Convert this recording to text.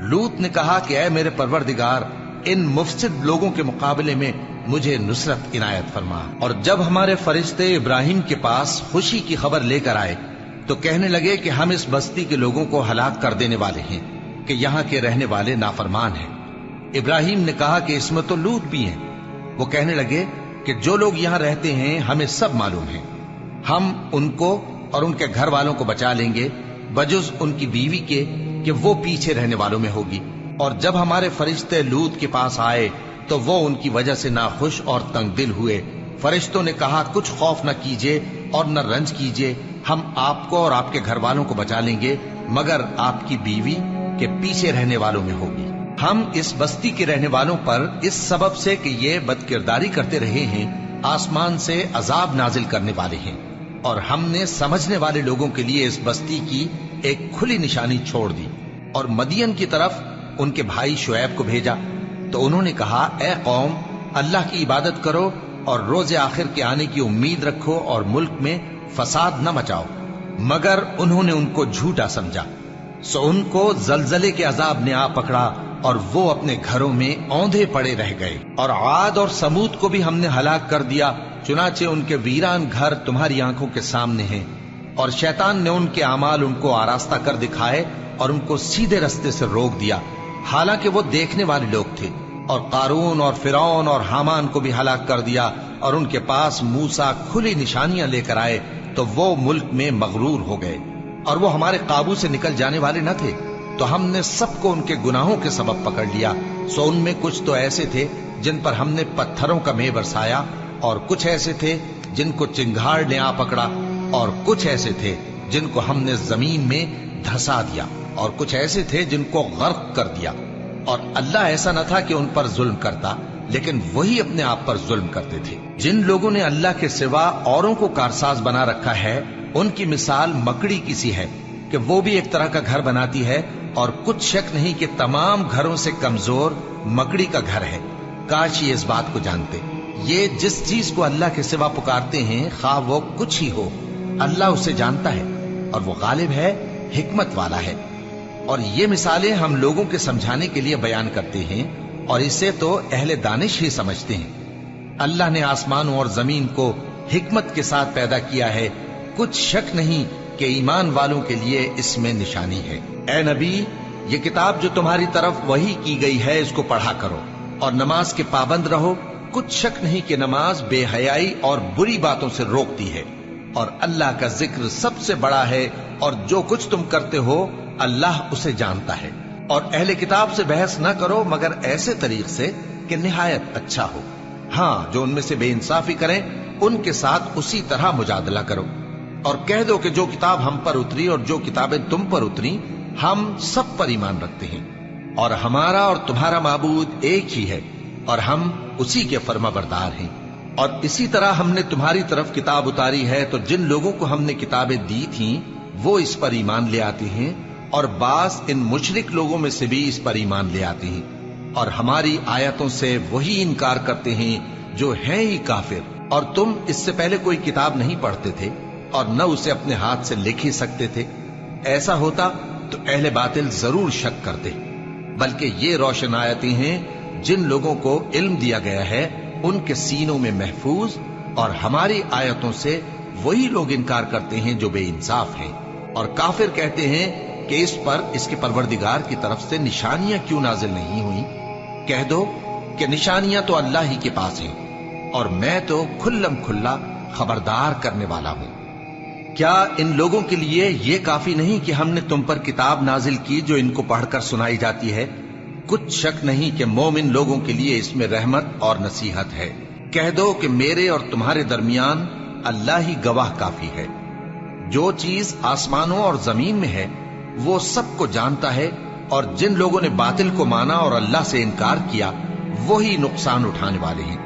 लूत ने कहा कि ऐ मेरे परवरदिगार, इन मुफसिद लोगों के मुकाबले में मुझे नुसरत इनायत फरमा। और जब हमारे फरिश्ते इब्राहिम के पास खुशी की खबर लेकर आए तो कहने लगे कि हम इस बस्ती के लोगों को हलाक कर देने वाले हैं कि यहाँ के रहने वाले नाफरमान हैं। इब्राहिम ने कहा कि इसमें तो लूत भी हैं। वो कहने लगे कि जो लोग यहाँ रहते हैं हमें सब मालूम है, हम उनको और उनके घर वालों को बचा लेंगे बजुज उनकी बीवी के कि वो पीछे रहने वालों में होगी। और जब हमारे फरिश्ते लूत के पास आए तो वो उनकी वजह से नाखुश और तंग दिल हुए। फरिश्तों ने कहा, कुछ खौफ न कीजिए और न रंज कीजिए, हम आपको और आपके घर वालों को बचा लेंगे, मगर आपकी बीवी के पीछे रहने वालों में होगी। हम इस बस्ती के रहने वालों पर इस सबब से कि ये बदकिरदारी करते रहे हैं आसमान से अजाब नाजिल करने वाले हैं। और हमने समझने वाले लोगों के लिए इस बस्ती की एक खुली निशानी छोड़ दी। और मदियन की तरफ उनके भाई शुएब को भेजा तो उन्होंने कहा, ए कौम, अल्लाह की इबादत करो और रोज आखिर के आने की उम्मीद रखो और मुल्क में फसाद न मचाओ। मगर उन्होंने उनको झूठा समझा, सो उनको जलजले के अजाब ने आ पकड़ा और वो अपने घरों में औंधे पड़े रह गए। और आद और समूद को भी हमने हलाक कर दिया, चुनाचे उनके वीरान घर तुम्हारी आंखों के सामने हैं। और शैतान ने उनके अमाल उनको आरास्ता कर दिखाए और उनको सीधे रास्ते से रोक दिया, हालांकि वो देखने वाले लोग थे। और कारून और फिरौन और हामान को भी हलाक कर दिया। और उनके पास मूसा खुली निशानियां लेकर आए तो वो मुल्क में मगरूर हो गए और वो हमारे काबू से निकल जाने वाले न थे। तो हमने सबको उनके गुनाहों के सबब पकड़ लिया। सो उनमें कुछ तो ऐसे थे जिन पर हमने पत्थरों का मेह बरसाया, और कुछ ऐसे थे जिनको चिंगार ने आ पकड़ा, और कुछ ऐसे थे जिनको हमने जमीन में धंसा दिया, और कुछ ऐसे थे जिनको गर्क कर दिया। और अल्लाह ऐसा न था कि उन पर जुल्म करता, लेकिन वही अपने आप पर जुल्म करते थे। जिन लोगों ने अल्लाह के सिवा औरों को कारसाज बना रखा है, उनकी मिसाल मकड़ी की सी है कि वो भी एक तरह का घर बनाती है, और कुछ शक नहीं कि तमाम घरों से कमजोर मकड़ी का घर है। काश ये इस बात को जानते। ये जिस चीज को अल्लाह के सिवा पुकारते हैं, खा वो कुछ ही हो, अल्लाह उसे जानता है और वो गालिब है, हिकमत वाला है। और ये मिसालें हम लोगों के समझाने के लिए बयान करते हैं, और इसे तो अहले दानिश ही समझते हैं। अल्लाह ने आसमानों और जमीन को हिकमत के साथ पैदा किया है, कुछ शक नहीं कि ईमान वालों के लिए इसमें निशानी है। ए नबी, ये किताब जो तुम्हारी तरफ वही की गई है, इसको पढ़ा करो और नमाज के पाबंद रहो। कुछ शक नहीं कि नमाज बेहयाई और बुरी बातों से रोकती है, और अल्लाह का जिक्र सबसे बड़ा है, और जो कुछ तुम करते हो अल्लाह उसे जानता है। और अहले किताब से बहस न करो मगर ऐसे तरीक से कि निहायत अच्छा हो। हाँ, जो उनमें से बेइंसाफी करें उनके साथ उसी तरह मुजादला करो। और कह दो कि जो किताब हम पर उतरी और जो किताबें तुम पर उतरी, हम सब पर ईमान रखते हैं, और हमारा और तुम्हारा माबूद एक ही है, और हम उसी के फर्माबरदार हैं। और इसी तरह हमने तुम्हारी तरफ किताब उतारी है, तो जिन लोगों को हमने किताबें दी थीं वो इस पर ईमान ले आते हैं, और बास इन मुशरिक लोगों में से भी इस पर ईमान ले आते हैं, और हमारी आयतों से वही इनकार करते हैं जो हैं ही काफिर। और तुम इससे पहले कोई किताब नहीं पढ़ते थे और न उसे अपने हाथ से लिख ही सकते थे। ऐसा होता तो अहले बातिल जरूर शक करते, बल्कि ये रोशन आयतें हैं जिन लोगों को इल्म दिया गया है उनके सीनों में महफूज, और हमारी आयतों से वही लोग इनकार करते हैं जो बेइंसाफ हैं। और काफिर कहते हैं कि इस पर इसके परवरदिगार की तरफ से निशानियां क्यों नाजिल नहीं हुई। कह दो कि निशानियां तो अल्लाह ही के पास हैं, और मैं तो खुल्लम खुल्ला खबरदार करने वाला हूं। क्या इन लोगों के लिए ये काफी नहीं कि हमने तुम पर किताब नाजिल की जो इनको पढ़कर सुनाई जाती है? कुछ शक नहीं कि मोमिन लोगों के लिए इसमें रहमत और नसीहत है। कह दो कि मेरे और तुम्हारे दरमियान अल्लाह ही गवाह काफी है। जो चीज आसमानों और जमीन में है वो सबको जानता है, और जिन लोगों ने बातिल को माना और अल्लाह से इनकार किया वही नुकसान उठाने वाले हैं।